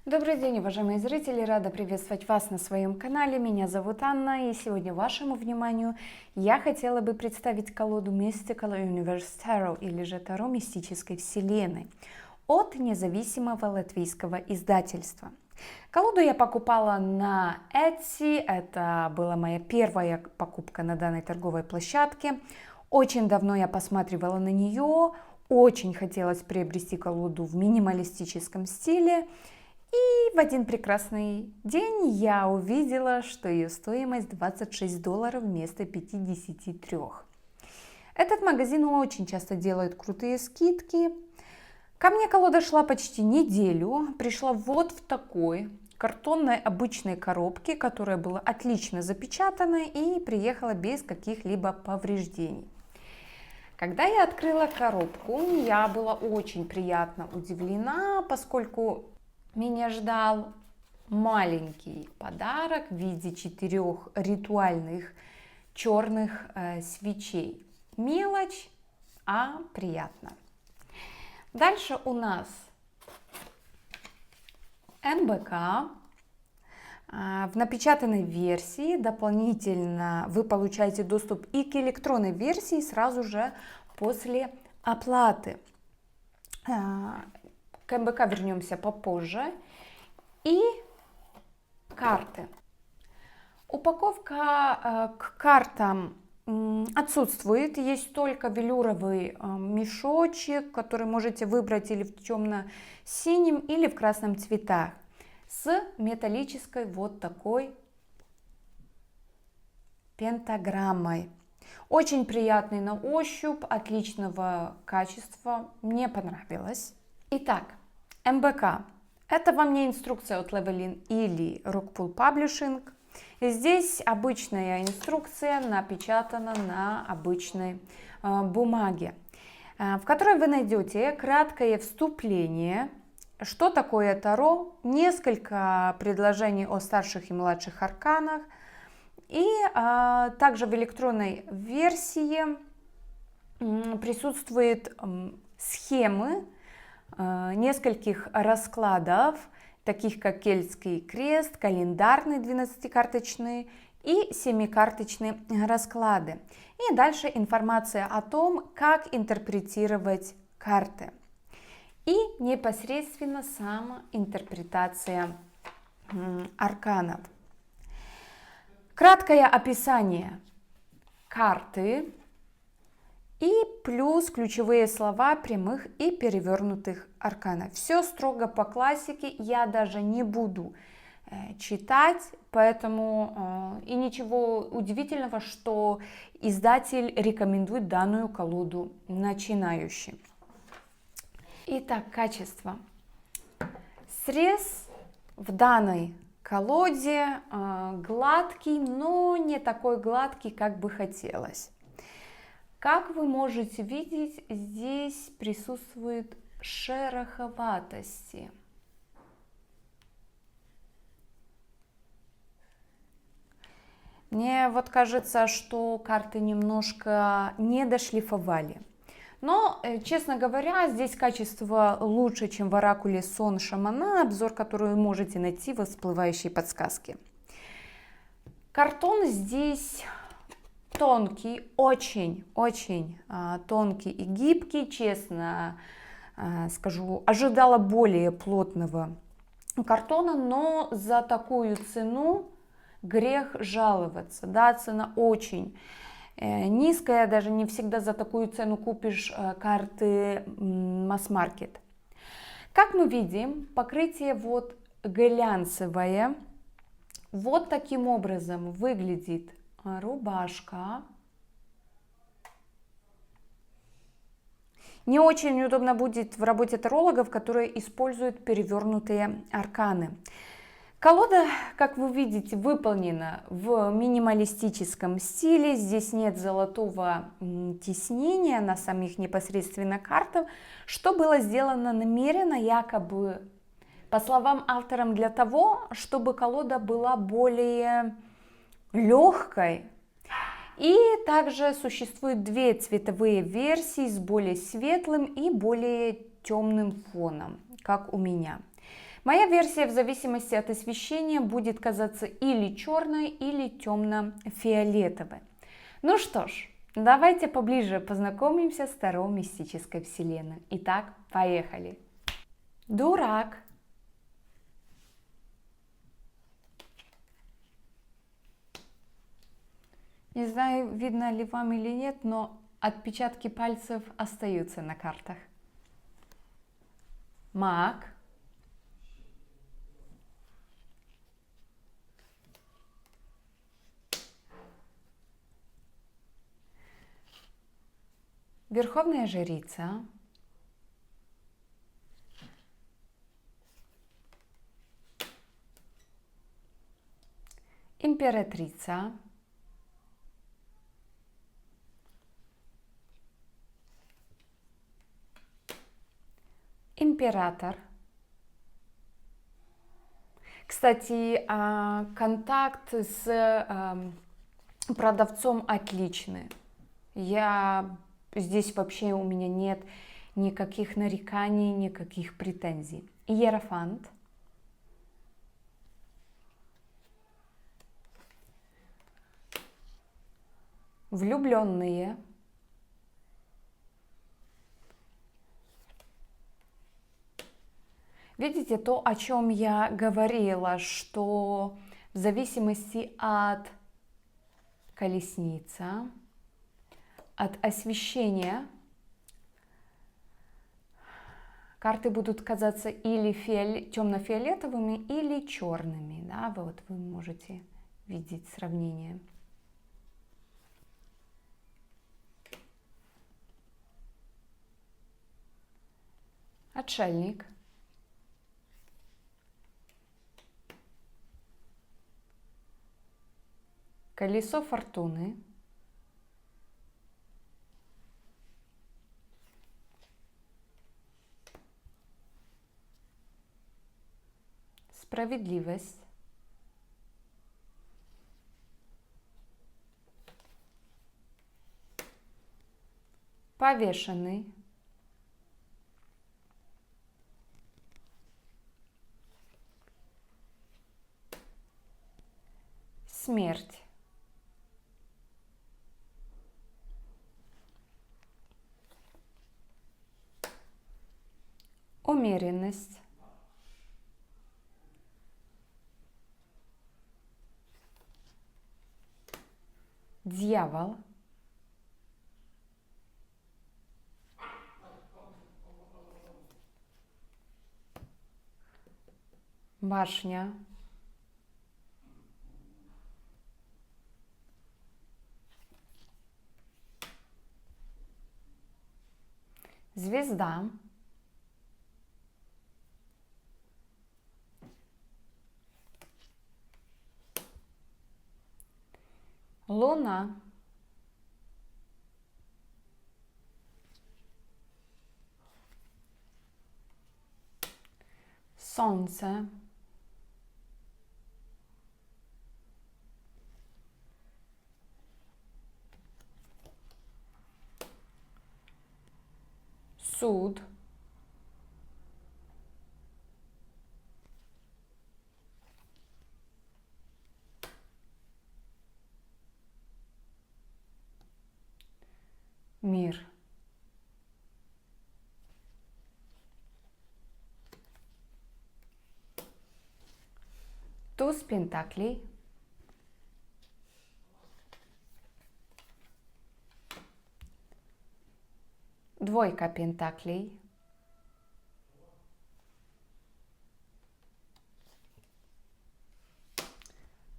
Добрый день, уважаемые зрители! Рада приветствовать вас на своем канале. Меня зовут Анна, и сегодня вашему вниманию я хотела бы представить колоду Mystical Universe Tarot, или же Таро Мистической Вселенной, от независимого латвийского издательства. Колоду я покупала на Etsy, это была моя первая покупка на данной торговой площадке. Очень давно я посматривала на нее, очень хотелось приобрести колоду в минималистическом стиле. И в один прекрасный день я увидела, что ее стоимость $26 вместо 53. Этот магазин очень часто делает крутые скидки. Ко мне колода шла почти неделю, пришла вот в такой картонной обычной коробке, которая была отлично запечатана и приехала без каких-либо повреждений. Когда я открыла коробку, я была очень приятно удивлена, поскольку меня ждал маленький подарок в виде 4 ритуальных черных свечей. Мелочь, а приятно. Дальше у нас МБК. В напечатанной версии дополнительно вы получаете доступ и к электронной версии сразу же после оплаты. К МБК вернемся попозже. И карты. Упаковка к картам отсутствует. Есть только велюровый мешочек, который можете выбрать или в темно-синем, или в красном цветах. С металлической вот такой пентаграммой. Очень приятный на ощупь, отличного качества. Мне понравилось. Итак, МБК. Это вам не инструкция от Levellin или Rockpool Publishing. Здесь обычная инструкция напечатана на обычной бумаге, в которой вы найдете краткое вступление, что такое Таро, несколько предложений о старших и младших арканах, и также в электронной версии присутствуют схемы нескольких раскладов, таких как Кельтский крест, календарный 12-карточный и 7-карточные расклады. И дальше информация о том, как интерпретировать карты. И непосредственно сама интерпретация арканов. Краткое описание карты. И плюс ключевые слова прямых и перевернутых арканов. Все строго по классике, я даже не буду читать, поэтому и ничего удивительного, что издатель рекомендует данную колоду начинающим. Итак, качество. Срез в данной колоде гладкий, но не такой гладкий, как бы хотелось. Как вы можете видеть, здесь присутствует шероховатости. Мне вот кажется, что карты немножко не дошлифовали. Но, честно говоря, здесь качество лучше, чем в оракуле Сон Шамана, обзор, который вы можете найти в всплывающей подсказке. Картон здесь тонкий, очень-очень тонкий и гибкий, честно скажу, ожидала более плотного картона, но за такую цену грех жаловаться. Да, цена очень низкая, даже не всегда за такую цену купишь карты масс-маркет. Как мы видим, покрытие вот глянцевое. Вот таким образом выглядит рубашка. Не очень удобно будет в работе тарологов, которые используют перевернутые арканы. Колода, как вы видите, выполнена в минималистическом стиле. Здесь нет золотого тиснения на самих непосредственно картах, что было сделано намеренно, якобы, по словам авторам, для того, чтобы колода была более легкой. И также существует две цветовые версии с более светлым и более темным фоном, как у меня. Моя версия в зависимости от освещения будет казаться или черной, или темно-фиолетовой. Ну что ж, давайте поближе познакомимся с Таро мистической вселенной. Итак, поехали. Дурак. Не знаю, видно ли вам или нет, но отпечатки пальцев остаются на картах. Маг. Верховная жрица. Императрица. Император. Кстати, контакт с продавцом отличный. Здесь вообще у меня нет никаких нареканий, никаких претензий. Иерофант. Влюбленные. Видите, то, о чем я говорила, что в зависимости от колесница, от освещения, карты будут казаться или темно-фиолетовыми, или черными. Да? Вот вы можете видеть сравнение. Отшельник. Колесо фортуны. Справедливость. Повешенный. Смерть. Умеренность. Дьявол. Башня. Звезда. Луна. Солнце. Суд. Мир. Туз пентаклей. Двойка пентаклей.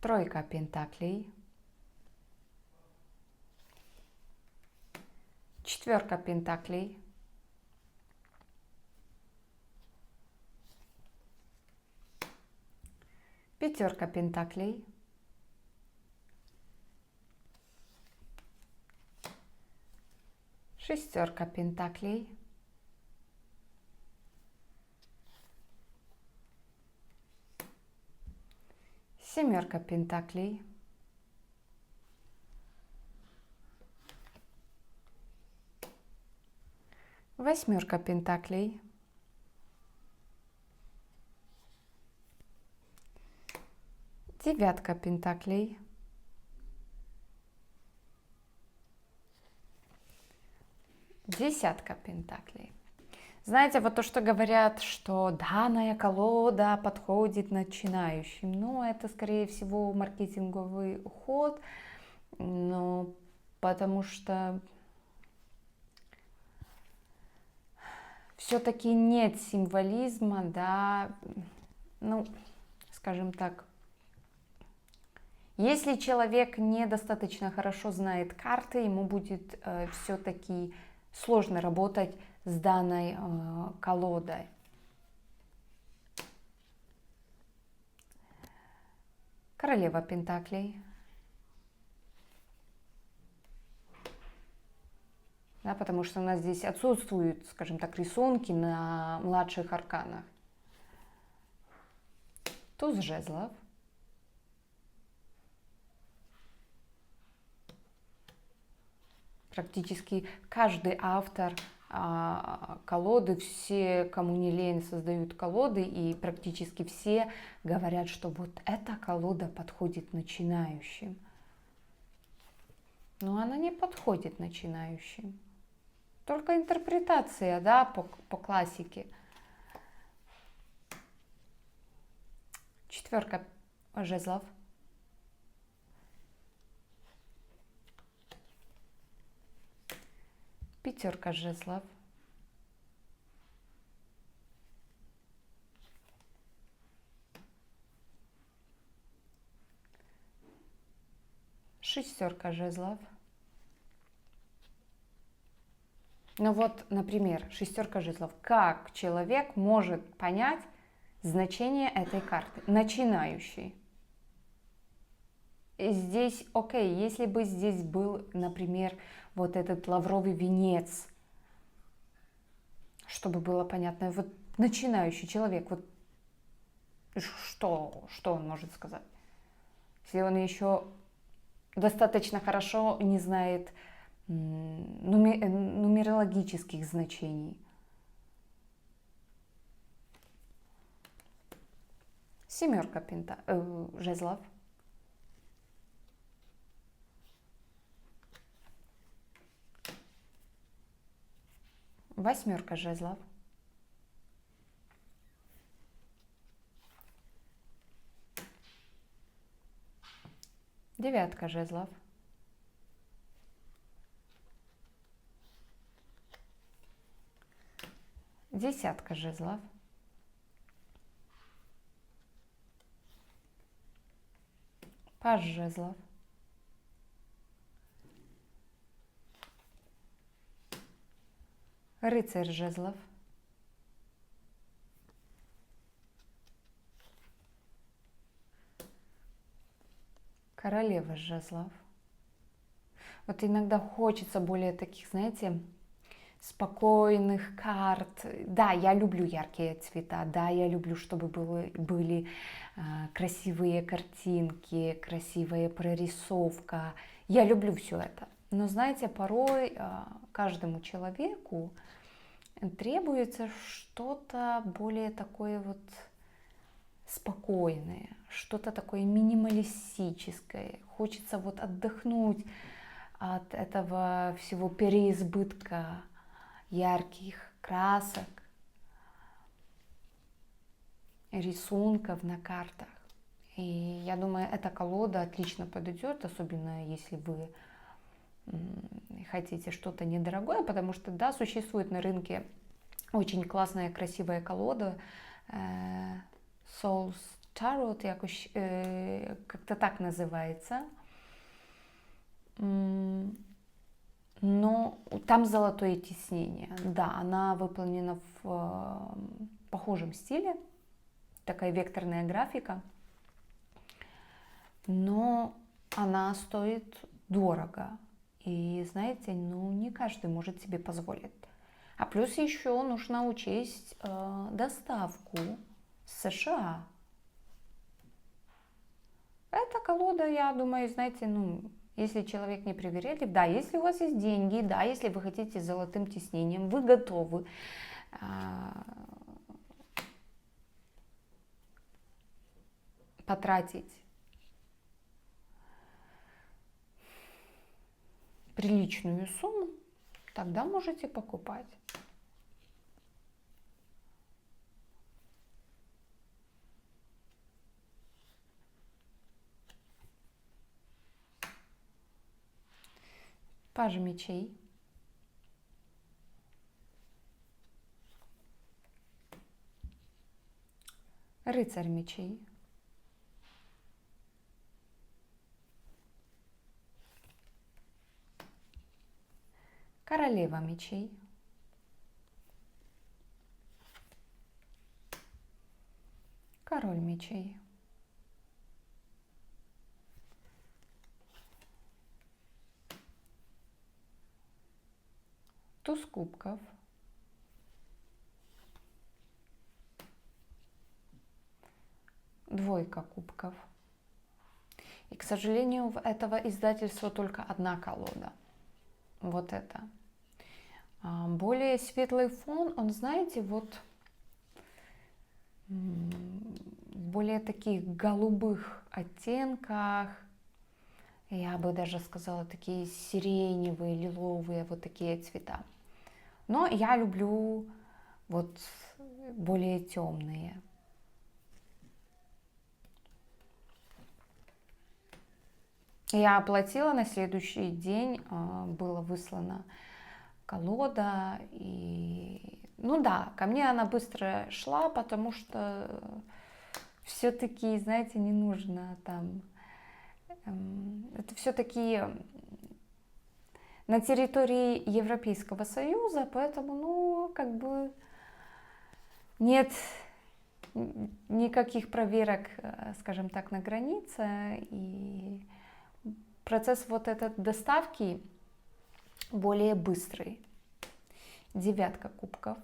Тройка пентаклей. Четверка пентаклей. Пятерка пентаклей. Шестерка пентаклей. Семерка пентаклей. Восьмерка пентаклей. Девятка пентаклей. Десятка пентаклей. Знаете, вот то, что говорят, что данная колода подходит начинающим, но это, скорее всего, маркетинговый ход, но потому что все-таки нет символизма, да, ну, скажем так, если человек недостаточно хорошо знает карты, ему будет все-таки сложно работать с данной колодой. Королева пентаклей. Да, потому что у нас здесь отсутствуют, скажем так, рисунки на младших арканах. Туз жезлов. Практически каждый автор колоды, все, кому не лень, создают колоды, и практически все говорят, что вот эта колода подходит начинающим. Но она не подходит начинающим. Только интерпретация, да, по классике. Четверка жезлов. Пятерка жезлов. Шестерка жезлов. Ну вот, например, шестерка жезлов. Как человек может понять значение этой карты? Начинающий. И здесь, окей, если бы здесь был, например, вот этот лавровый венец, чтобы было понятно, вот начинающий человек, вот что он может сказать? Если он еще достаточно хорошо не знает нумерологических значений. Семерка жезлов. Восьмерка жезлов. Девятка жезлов. Десятка жезлов. Паж жезлов. Рыцарь жезлов. Королева жезлов. Вот иногда хочется более таких, знаете, спокойных карт. Да, я люблю яркие цвета, да, я люблю, чтобы были красивые картинки, красивая прорисовка. Я люблю все это. Но, знаете, порой каждому человеку требуется что-то более такое вот спокойное, что-то такое минималистическое. Хочется вот отдохнуть от этого всего переизбытка ярких красок, рисунков на картах. И я думаю, эта колода отлично подойдет, особенно если вы хотите что-то недорогое, потому что, да, существует на рынке очень классная, красивая колода Souls Tarot, как-то так называется. Но там золотое тиснение. Да, она выполнена в похожем стиле, такая векторная графика, но она стоит дорого. И знаете, ну не каждый может себе позволить. А плюс еще нужно учесть доставку с США. Эта колода, я думаю, знаете, ну, если человек не привередлив, да, если у вас есть деньги, да, если вы хотите с золотым тиснением, вы готовы потратить приличную сумму, тогда можете покупать. Паж мечей. Рыцарь мечей. Королева мечей. Король мечей. Туз кубков. Двойка кубков. И, к сожалению, в этого издательства только одна колода. Вот это. Более светлый фон, он, знаете, вот в более таких голубых оттенках. Я бы даже сказала, такие сиреневые, лиловые, вот такие цвета. Но я люблю вот более темные. Я оплатила, на следующий день была выслана колода. И, ну да, ко мне она быстро шла, потому что все-таки, знаете, не нужно там... Это все-таки на территории Европейского Союза, поэтому, ну, как бы нет никаких проверок, скажем так, на границе. И процесс вот этот доставки более быстрый. Девятка кубков.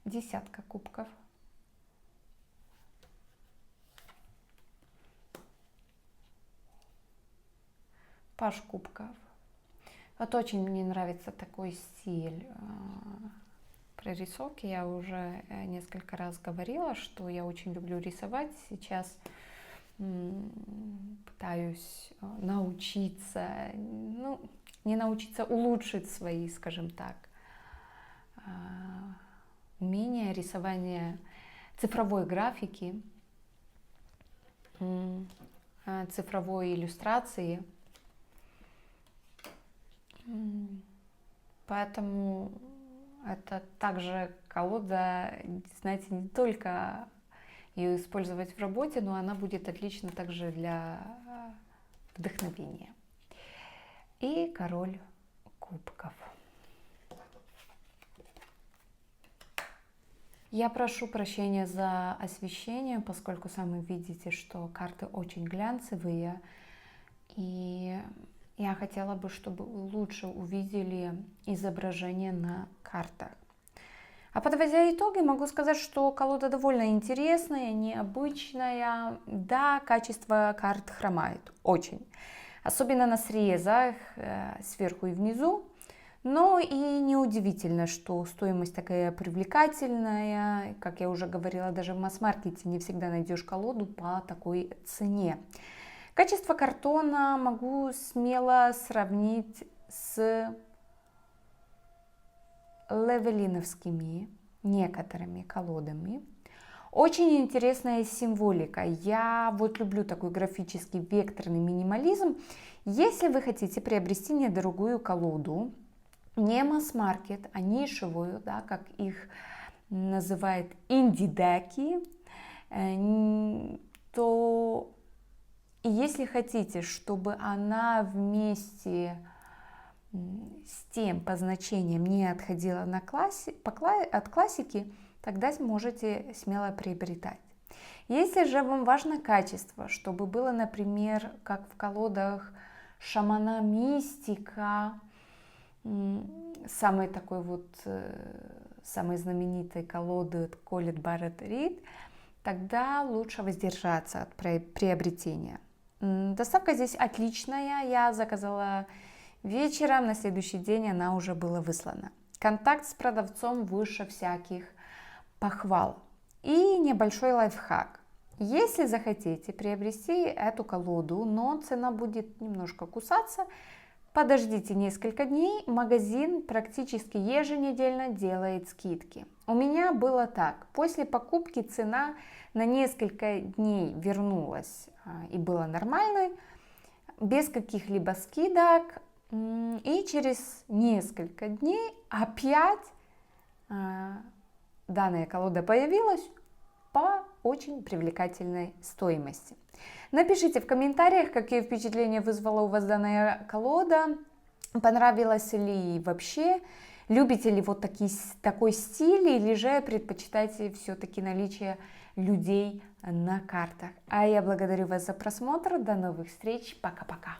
Десятка кубков. Паж кубков. Вот очень мне нравится такой стиль прорисовки. Я уже несколько раз говорила, что я очень люблю рисовать. Сейчас пытаюсь научиться, ну, не научиться, улучшить свои, скажем так, умения рисования цифровой графики, цифровой иллюстрации. Поэтому это также колода, знаете, не только ее использовать в работе, но она будет отлично также для вдохновения. И король кубков. Я прошу прощения за освещение, поскольку сами видите, что карты очень глянцевые. И я хотела бы, чтобы вы лучше увидели изображение на картах. А подводя итоги, могу сказать, что колода довольно интересная, необычная. Да, качество карт хромает очень. Особенно на срезах сверху и внизу. Но и неудивительно, что стоимость такая привлекательная. Как я уже говорила, даже в масс-маркете не всегда найдешь колоду по такой цене. Качество картона могу смело сравнить с левелиновскими некоторыми колодами. Очень интересная символика. Я вот люблю такой графический векторный минимализм. Если вы хотите приобрести недорогую колоду, не масс-маркет, а нишевую, да, как их называют инди-деки, то если хотите, чтобы она вместе с тем по значениям не отходила от классики, тогда можете смело приобретать. Если же вам важно качество, чтобы было, например, как в колодах шамана мистика, самой такой вот, самой знаменитой колоды от Колет Барретт Рид, тогда лучше воздержаться от приобретения. Доставка здесь отличная, я заказала вечером, на следующий день она уже была выслана. Контакт с продавцом выше всяких похвал. И небольшой лайфхак. Если захотите приобрести эту колоду, но цена будет немножко кусаться, подождите несколько дней, магазин практически еженедельно делает скидки. У меня было так, после покупки цена на несколько дней вернулась и была нормальной, без каких-либо скидок, и через несколько дней опять данная колода появилась по очень привлекательной стоимости. Напишите в комментариях, какие впечатления вызвала у вас данная колода, понравилась ли вообще, любите ли вот такой стиль, или же предпочитаете все-таки наличие людей на картах. А я благодарю вас за просмотр, до новых встреч, пока-пока.